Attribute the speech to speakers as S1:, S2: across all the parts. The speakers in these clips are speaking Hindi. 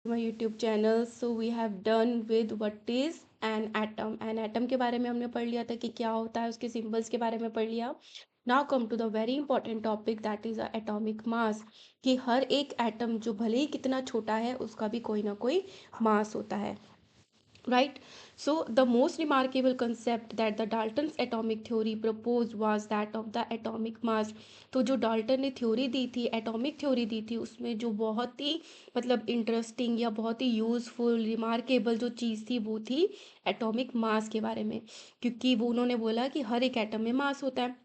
S1: My YouTube channel. So we have done with what is an atom के बारे में हमने पढ़ लिया था कि क्या होता है, उसके सिंबल्स के बारे में पढ़ लिया। Now come to the very important topic that is atomic mass, कि हर एक एटम जो भले ही कितना छोटा है उसका भी कोई ना कोई मास होता है, right? So the most remarkable concept that the Dalton's atomic theory proposed was that of the atomic mass। तो जो डाल्टन ने थ्योरी दी थी, एटॉमिक थ्योरी दी थी, उसमें जो बहुत ही मतलब इंटरेस्टिंग या बहुत ही यूजफुल रिमार्केबल जो चीज़ थी वो थी एटॉमिक मास के बारे में। क्योंकि वो उन्होंने बोला कि हर एक एटम में मास होता है।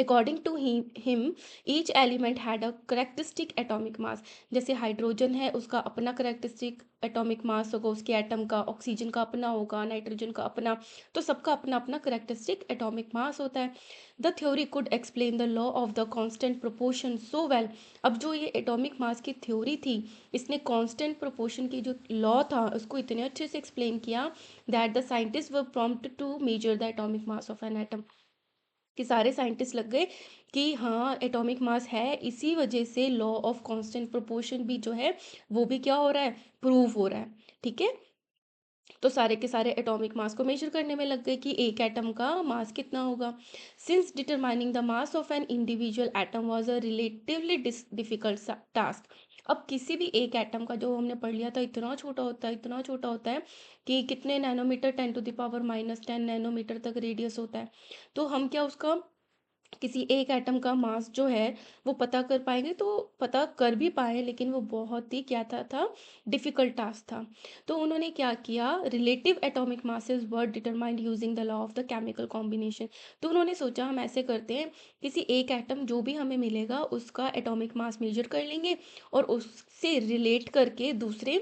S1: According to him, each element had a characteristic atomic mass। जैसे हाइड्रोजन है, उसका अपना करेक्टरिस्टिक एटॉमिक मास होगा, उसके एटम का। ऑक्सीजन का अपना होगा, नाइट्रोजन का अपना। तो सबका अपना अपना करेक्टरिस्टिक एटॉमिक मास होता है। The theory could explain the law of the constant proportion so well. अब जो ये एटॉमिक मास की थ्योरी थी, इसने कांस्टेंट प्रोपोर्शन की जो लॉ था उसको इतने अच्छे से एक्सप्लेन किया that the scientist were prompt to measure the atomic mass of an atom. कि सारे साइंटिस्ट लग गए कि हाँ एटॉमिक मास है, इसी वजह से लॉ ऑफ कांस्टेंट प्रोपोर्शन भी जो है वो भी क्या हो रहा है, प्रूव हो रहा है। ठीक है, तो सारे के सारे एटॉमिक मास को मेजर करने में लग गए कि एक एटम का मास कितना होगा। Since determining the mass of an individual atom was a relatively difficult task. अब किसी भी एक एटम का, जो हमने पढ़ लिया था, इतना छोटा होता है, इतना छोटा होता है कि कितने नैनोमीटर, 10⁻⁻10 नैनोमीटर तक रेडियस होता है। तो हम क्या उसका किसी एक एटम का मास जो है वो पता कर पाएंगे, तो पता कर भी पाए, लेकिन वो बहुत ही क्या था डिफिकल्ट टास्क था। तो उन्होंने क्या किया, relative atomic masses were determined using the law of the chemical combination. तो उन्होंने सोचा हम ऐसे करते हैं, किसी एक एटम जो भी हमें मिलेगा उसका एटॉमिक मास मेजर कर लेंगे और उससे रिलेट करके दूसरे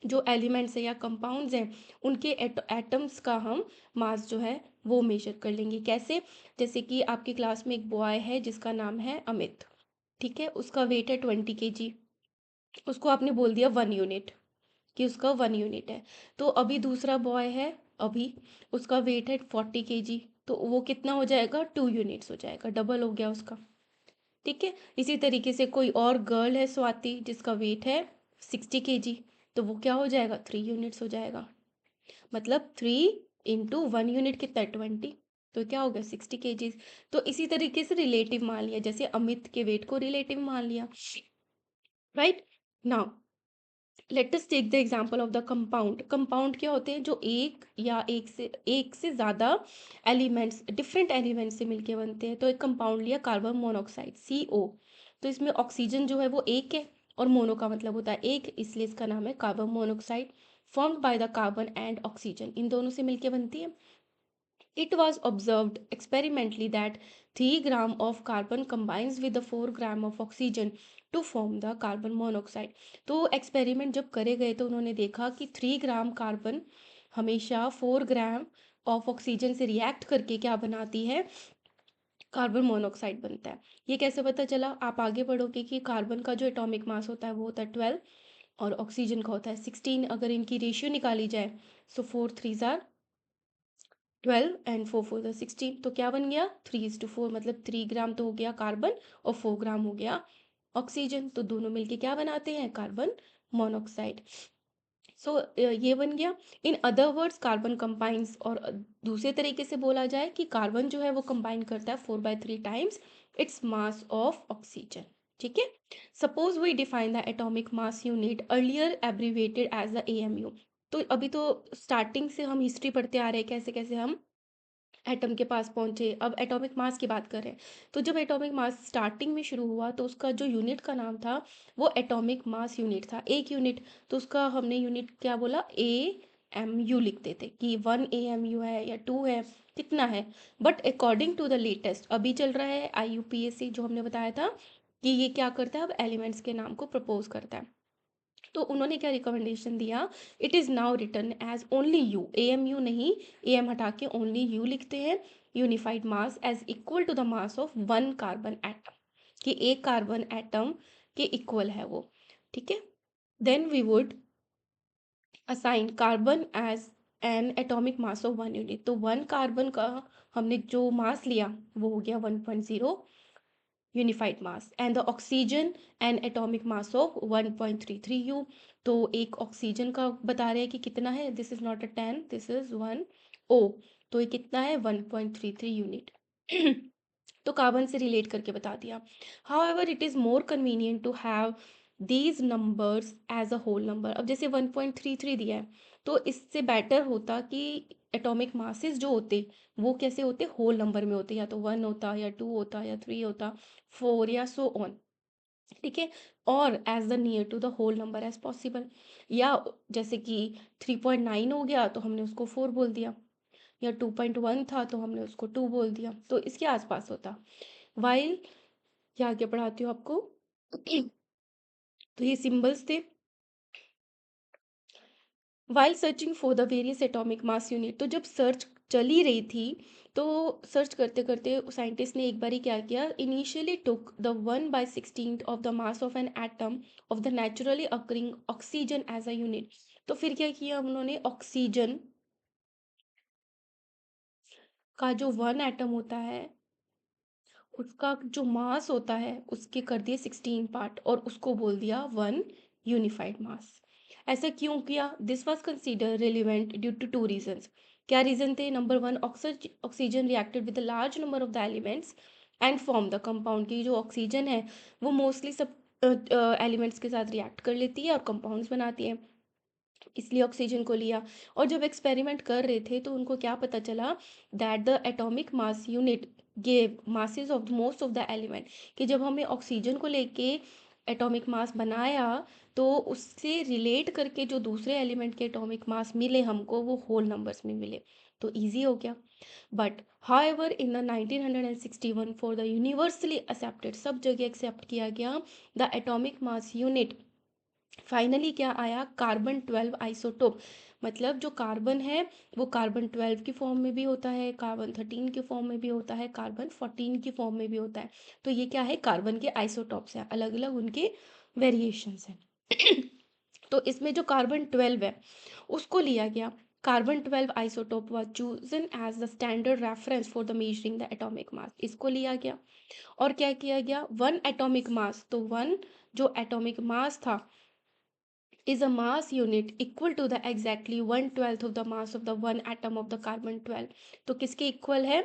S1: जो एलिमेंट्स है या कंपाउंड्स हैं उनके एटम्स का हम मास जो है वो मेजर कर लेंगे। कैसे? जैसे कि आपकी क्लास में एक बॉय है जिसका नाम है अमित। ठीक है, उसका वेट है 20 kg। उसको आपने बोल दिया 1 यूनिट, कि उसका 1 यूनिट है। तो अभी दूसरा बॉय है अभी, उसका वेट है 40 kg। तो वो कितना हो जाएगा, 2 यूनिट्स हो जाएगा, डबल हो गया उसका। ठीक है, इसी तरीके से कोई और गर्ल है स्वाति, जिसका वेट है 60 kg। तो वो क्या हो जाएगा, 3 यूनिट्स हो जाएगा। मतलब 3 × 1 यूनिट कितना है, 20। तो क्या हो गया, 60 kg। तो इसी तरीके से रिलेटिव मान लिया, जैसे अमित के वेट को रिलेटिव मान लिया। Right now let us take the example of the compound. Compound क्या होते हैं, जो एक से ज़्यादा एलिमेंट्स, डिफरेंट एलिमेंट्स से मिलके बनते हैं। तो एक कंपाउंड लिया, कार्बन मोनोऑक्साइड, CO। तो इसमें ऑक्सीजन जो है वो एक है, और मोनो का मतलब होता है एक, इसलिए इसका नाम है carbon monoxide. Formed by the carbon and oxygen, इन दोनों से मिलके बनती है। It was observed experimentally that 3 gram of carbon combines with the 4 gram of oxygen to form the carbon monoxide। तो एक्सपेरिमेंट जब करे गए तो उन्होंने देखा कि 3 ग्राम कार्बन हमेशा 4 ग्राम ऑफ ऑक्सीजन से रिएक्ट करके क्या बनाती है, कार्बन मोनोऑक्साइड बनता है। ये कैसे पता चला, आप आगे पढ़ोगे कि कार्बन का जो एटॉमिक मास होता है वो होता है 12, और ऑक्सीजन का होता है 16। अगर इनकी रेशियो निकाली जाए, सो 4 3 12 एंड 4 4 16, तो क्या बन गया, 3:4। मतलब 3 ग्राम तो हो गया कार्बन और 4 ग्राम हो गया ऑक्सीजन, तो दोनों मिलके क्या बनाते हैं, कार्बन मोनोऑक्साइड। सो ये बन गया। In other words carbon combines, और दूसरे तरीके से बोला जाए कि कार्बन जो है वो कंबाइन करता है 4/3 times it's mass of oxygen. ठीक है, suppose we define the atomic mass unit earlier abbreviated as the AMU। तो अभी तो स्टार्टिंग से हम हिस्ट्री पढ़ते आ रहे हैं, कैसे कैसे हम एटम के पास पहुंचे। अब एटॉमिक मास की बात करें, तो जब एटॉमिक मास स्टार्टिंग में शुरू हुआ तो उसका जो यूनिट का नाम था वो एटॉमिक मास यूनिट था, एक यूनिट। तो उसका हमने यूनिट क्या बोला, AMU लिखते थे कि 1 AMU है या 2 है, कितना है। But according to the latest अभी चल रहा है IUPAC, जो हमने बताया था कि ये क्या करता है, अब एलिमेंट्स के नाम को प्रपोज करता है। तो उन्होंने क्या रिकमेंडेशन दिया, it is now written as only U, AMU नहीं, AM हटा के ओनली यू लिखते हैं। Unified mass as equal to the mass of 1 carbon atom, कि एक कार्बन एटम के इक्वल है वो। ठीक है, then we would assign carbon as an atomic mass of 1 unit. तो 1 कार्बन का हमने जो मास लिया वो हो गया 1.0, unified mass, and the oxygen an atomic mass of 1.33 U. तो एक ऑक्सीजन का बता रहे हैं कि कितना है, this is not a 10, this is 1 O, तो ये कितना है 1.33 यूनिट। तो कार्बन से रिलेट करके बता दिया। However it is more convenient to have these numbers as a whole number. अब जैसे 1.33 दिया है, तो इससे बेटर होता कि एटॉमिक मासेस जो होते वो कैसे होते, होल नंबर में होते, या तो 1 होता, या 2 होता, या 3 होता, 4, या सो ऑन। ठीक है, और as the near to the whole number as possible. या जैसे कि 3.9 हो गया तो हमने उसको 4 बोल दिया, या 2.1 था तो हमने उसको 2 बोल दिया, तो इसके आसपास होता। वाइल, क्या आगे पढ़ाती हूँ आपको। तो ये सिंबल्स थे। While searching for the various atomic mass unit, तो जब सर्च चल ही रही थी, तो सर्च करते करते साइंटिस्ट ने एक बारी क्या किया, initially took the 1/16 of the mass of an atom of the naturally occurring oxygen as a unit. तो फिर क्या किया उन्होंने, ऑक्सीजन का जो 1 एटम होता है उसका जो मास होता है उसके कर दिए 16 पार्ट, और उसको बोल दिया 1 यूनिफाइड मास। ऐसा क्यों किया, this was consider relevant due to 2 reasons. क्या रीजन थे, number 1, oxygen reacted with large number of the elements and form the compound, की जो ऑक्सीजन है वो मोस्टली सब एलिमेंट्स के साथ रिएक्ट कर लेती है और कंपाउंड्स बनाती है, इसलिए ऑक्सीजन को लिया। और जब एक्सपेरिमेंट कर रहे थे तो उनको क्या पता चला, that the atomic mass unit gave masses of most of the element, कि जब हमें ऑक्सीजन को लेके एटॉमिक मास बनाया तो उससे रिलेट करके जो दूसरे एलिमेंट के एटॉमिक मास मिले हमको वो होल नंबर्स में मिले, तो इजी हो गया। But however in the 1961 for the universally accepted, सब जगह एक्सेप्ट किया गया, the atomic mass unit, finally क्या आया, कार्बन 12 आइसोटोप। मतलब जो कार्बन है वो कार्बन 12 की फॉर्म में भी होता है, कार्बन 13 की फॉर्म में भी होता है, कार्बन 14 की फॉर्म में भी होता है। तो ये क्या है, कार्बन के आइसोटॉप्स हैं, अलग अलग उनके वेरिएशंस हैं। तो इसमें जो कार्बन 12 है उसको लिया गया। Carbon 12 isotope was chosen as the standard reference for the measuring the atomic mass, इसको लिया गया। और क्या किया गया, 1 एटॉमिक मास, तो 1 जो एटॉमिक मास था is a mass unit equal to the exactly 1/12 of the mass of the one atom of the carbon 12। तो किसके इक्वल है,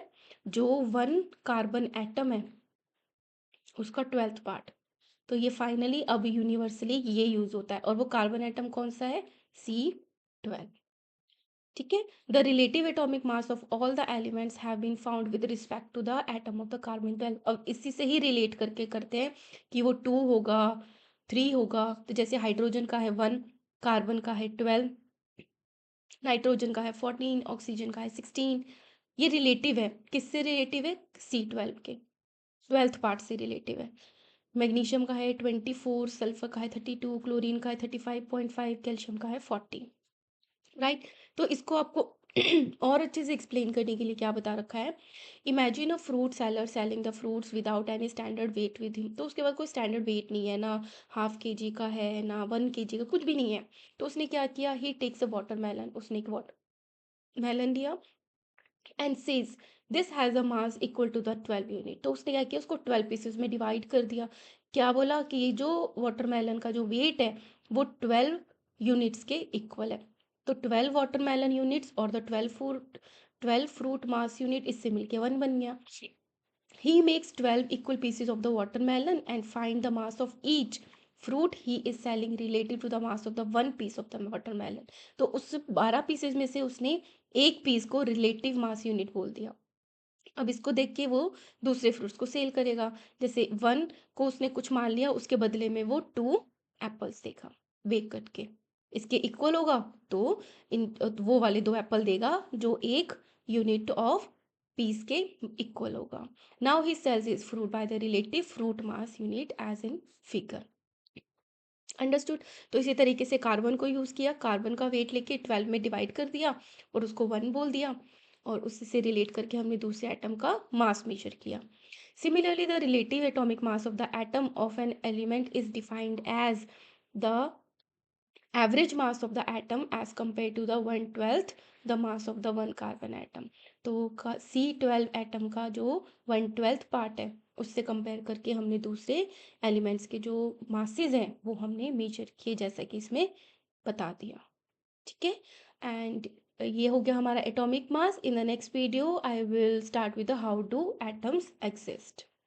S1: जो 1 कार्बन एटम है उसका 12th पार्ट। तो ये फाइनली अब यूनिवर्सली ये यूज होता है, और वो कार्बन एटम कौन सा है, C12। ठीक है, the relative atomic mass of all the elements have been found with respect to the atom of the carbon 12। अब इसी से ही रिलेट करके करते हैं कि वो 2 होगा, 3 होगा। तो जैसे हाइड्रोजन का है 1, कार्बन का है 12, नाइट्रोजन का है 14, ऑक्सीजन का है 16। ये रिलेटिव है, किससे रिलेटिव है, C12 के 12th पार्ट से रिलेटिव है। मैग्नीशियम का है 24, सल्फर का है 32, क्लोरीन का है 35.5, कैल्शियम का है 40। राइट, तो इसको आपको और अच्छे से एक्सप्लेन करने के लिए क्या बता रखा है, imagine a fruit seller selling the fruits without any standard weight with him. तो उसके बाद कोई स्टैंडर्ड वेट नहीं है ना, ½ kg का है ना 1 kg का, कुछ भी नहीं है। तो उसने क्या किया, ही टेक्स अ वाटरमेलन, उसने एक वाटर मेलन लिया and says this has a mass equal to the 12 unit. तो उसने क्या किया, उसको 12 पीसेस में डिवाइड कर दिया। क्या बोला कि ये जो वाटरमेलन का जो वेट है वो 12 यूनिट्स के इक्वल है। तो 12 वाटरमेलन यूनिट्स और द 12 फ्रूट मास यूनिट, इससे मिलके 1 बन गया। He makes 12 equal pieces of the watermelon and find the mass of each fruit he is selling relative to the mass of the one piece of the watermelon। तो उस 12 पीसेस में से उसने एक पीस को रिलेटिव मास यूनिट बोल दिया। अब इसको देख के वो दूसरे फ्रूट्स को सेल करेगा। जैसे 1 को उसने कुछ मान लिया, उसके बदले में वो 2 एप्पल्स देगा वेट करके, इसके इक्वल होगा, तो इन वो वाले 2 एप्पल देगा जो एक यूनिट ऑफ पीस के इक्वल होगा। Now he sells his fruit by the relative fruit mass unit as in figure. Understood. तो इसी तरीके से कार्बन को यूज किया, कार्बन का वेट लेके 12 में डिवाइड कर दिया और उसको 1 बोल दिया, और उसी से रिलेट करके हमने दूसरे एटम का मास मेजर किया। Similarly the relative atomic mass of the atom of an element is defined as the average mass of the atom as compare to the 1/12 the mass of the one carbon atom. तो C12 एटम का जो 1/12 पार्ट है उससे कंपेयर करके हमने दूसरे एलिमेंट्स के जो मासेस हैं वो हमने मेजर किए, जैसा कि इसमें बता दिया। ठीक है, एंड ये हो गया हमारा atomic mass. In the next video I will start with how do atoms exist.